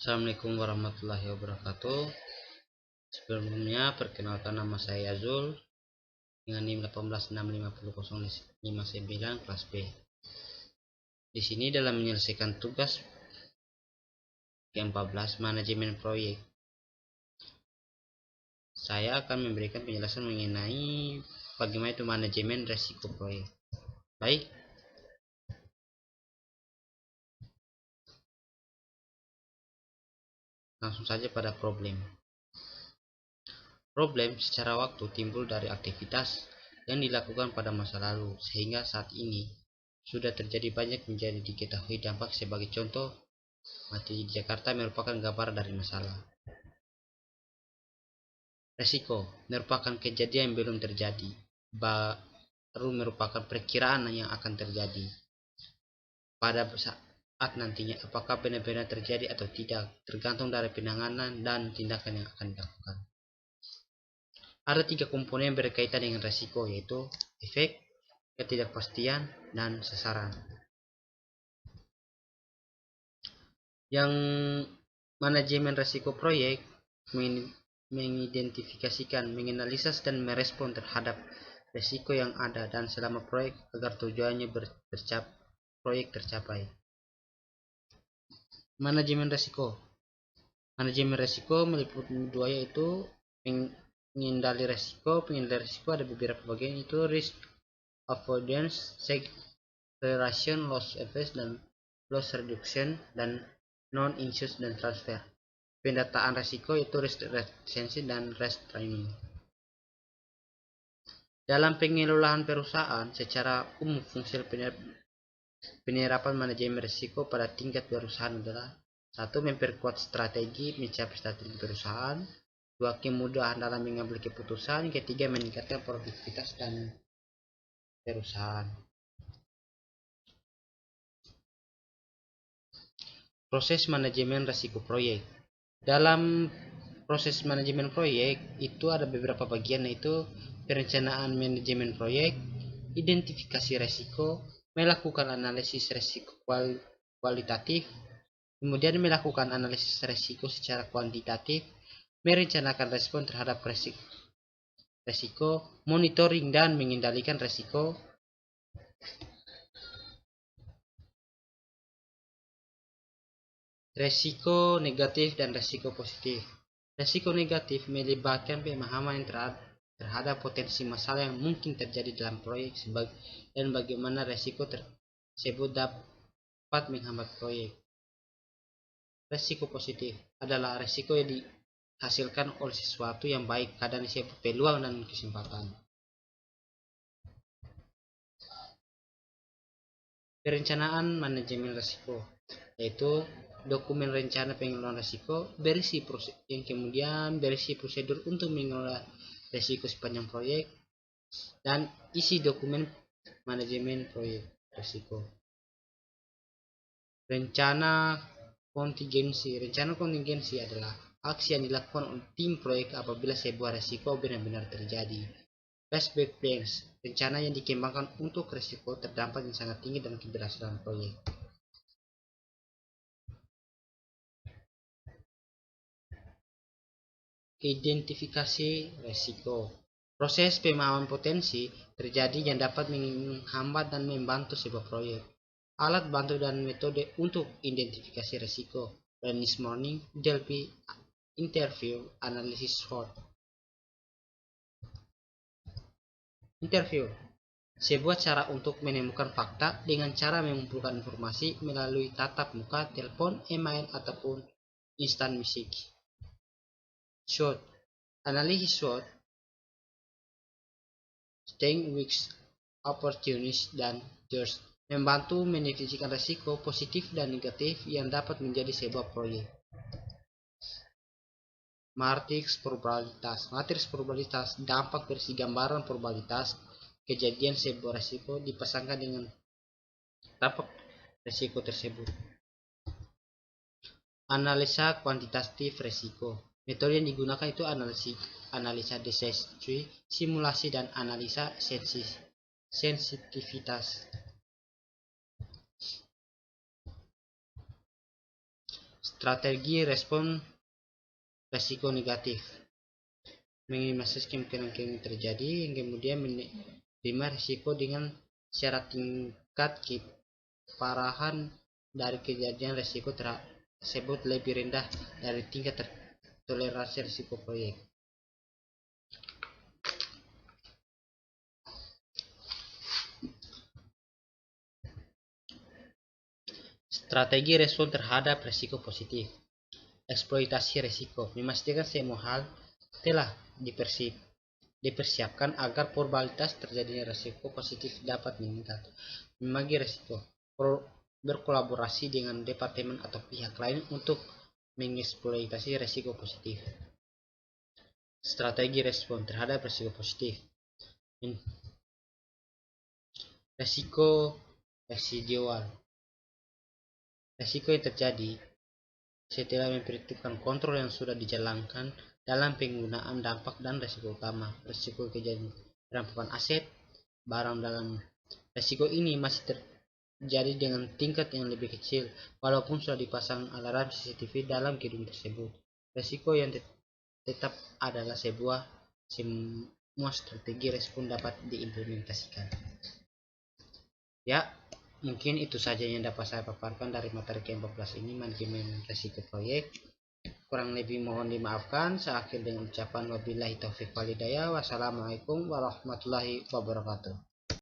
Assalamualaikum warahmatullahi wabarakatuh. Sebelumnya perkenalkan, nama saya Azul dengan NIM 1865059 kelas B. Di sini dalam menyelesaikan tugas ke-14 manajemen proyek, saya akan memberikan penjelasan mengenai bagaimana itu manajemen resiko proyek. Baik, langsung saja pada problem. Problem secara waktu timbul dari aktivitas yang dilakukan pada masa lalu, sehingga saat ini sudah terjadi banyak menjadi diketahui dampak. Sebagai contoh, mati di Jakarta merupakan gambar dari masalah. Resiko merupakan kejadian yang belum terjadi, baru merupakan perkiraan yang akan terjadi pada saat nantinya. Apakah benar-benar terjadi atau tidak tergantung dari penanganan dan tindakan yang akan dilakukan. Ada 3 komponen yang berkaitan dengan resiko, yaitu efek, ketidakpastian, dan sasaran. Yang manajemen resiko proyek mengidentifikasikan, menganalisis, dan merespon terhadap resiko yang ada dan selama proyek agar tujuannya proyek tercapai. Manajemen resiko meliputi 2, yaitu pengendali resiko. Pengendali resiko ada beberapa bagian, yaitu risk avoidance, acceleration, loss aversion, dan loss reduction, dan non-issues dan transfer. Pendataan risiko yaitu risk retention dan risk training. Dalam pengelolaan perusahaan secara umum, fungsi penerapan manajemen risiko pada tingkat perusahaan adalah: 1. Memperkuat strategi mencapai strategi perusahaan. 2. Kemudahan dalam mengambil keputusan. 3. Meningkatkan produktivitas dan perusahaan. Proses manajemen risiko proyek. Dalam proses manajemen proyek itu ada beberapa bagian, yaitu perencanaan manajemen proyek, identifikasi risiko, melakukan analisis risiko kualitatif, kemudian melakukan analisis risiko secara kuantitatif, merencanakan respon terhadap risiko, monitoring dan mengendalikan risiko. Risiko negatif dan risiko positif. Risiko negatif melibatkan pemahaman terhadap potensi masalah yang mungkin terjadi dalam proyek dan bagaimana risiko tersebut dapat menghambat proyek. Risiko positif adalah risiko yang dihasilkan oleh sesuatu yang baik, kadang disebut peluang dan kesempatan. Perencanaan manajemen risiko, yaitu dokumen rencana pengelolaan risiko, kemudian berisi prosedur untuk mengelola risiko sepanjang proyek, dan isi dokumen manajemen proyek risiko. Rencana kontingensi adalah aksi yang dilakukan oleh tim proyek apabila sebuah risiko benar-benar terjadi. Flashback plans, rencana yang dikembangkan untuk risiko terdampak yang sangat tinggi dan keberhasilan proyek. Identifikasi risiko. Proses pemahaman potensi terjadi yang dapat menghambat dan membantu sebuah proyek. Alat bantu dan metode untuk identifikasi risiko: brainstorming, Delphi, interview, analisis SWOT. Interview, sebuah cara untuk menemukan fakta dengan cara mengumpulkan informasi melalui tatap muka, telepon, email, ataupun instant message. SWOT, analisis SWOT, strengths, weaknesses, opportunities, dan threats, membantu mendefinisikan risiko positif dan negatif yang dapat menjadi sebuah proyek. Matriks probabilitas, dampak versi gambaran probabilitas kejadian sebuah risiko dipasangkan dengan dampak risiko tersebut. Analisa kuantitatif risiko. Metode yang digunakan itu analisa deskripsi, simulasi, dan analisa sensitivitas. Strategi respon resiko negatif. Minimalisasi kemungkinan terjadi, kemudian menerima risiko dengan syarat tingkat keparahan dari kejadian risiko tersebut lebih rendah dari tingkat toleransi risiko proyek. Strategi respon terhadap risiko positif. Eksploitasi risiko. Memastikan semua hal telah dipersiapkan agar probabilitas terjadinya risiko positif dapat meningkat. Membagi risiko. Berkolaborasi dengan departemen atau pihak lain untuk mengeksploitasi risiko positif. Strategi respon terhadap risiko positif. Risiko residual. Risiko yang terjadi setelah memperhitungkan kontrol yang sudah dijalankan dalam penggunaan dampak dan risiko utama. Risiko kejadian perampokan aset barang dalam risiko ini masih terjadi dengan tingkat yang lebih kecil walaupun sudah dipasang alarm CCTV dalam gedung tersebut. Risiko yang tetap adalah semua strategi respon dapat diimplementasikan. Ya, mungkin itu saja yang dapat saya paparkan dari materi ke-14 ini, manajemen risiko proyek. Kurang lebih mohon dimaafkan. Saya akhiri dengan ucapan wabillahi taufiq walhidayah. Wassalamualaikum warahmatullahi wabarakatuh.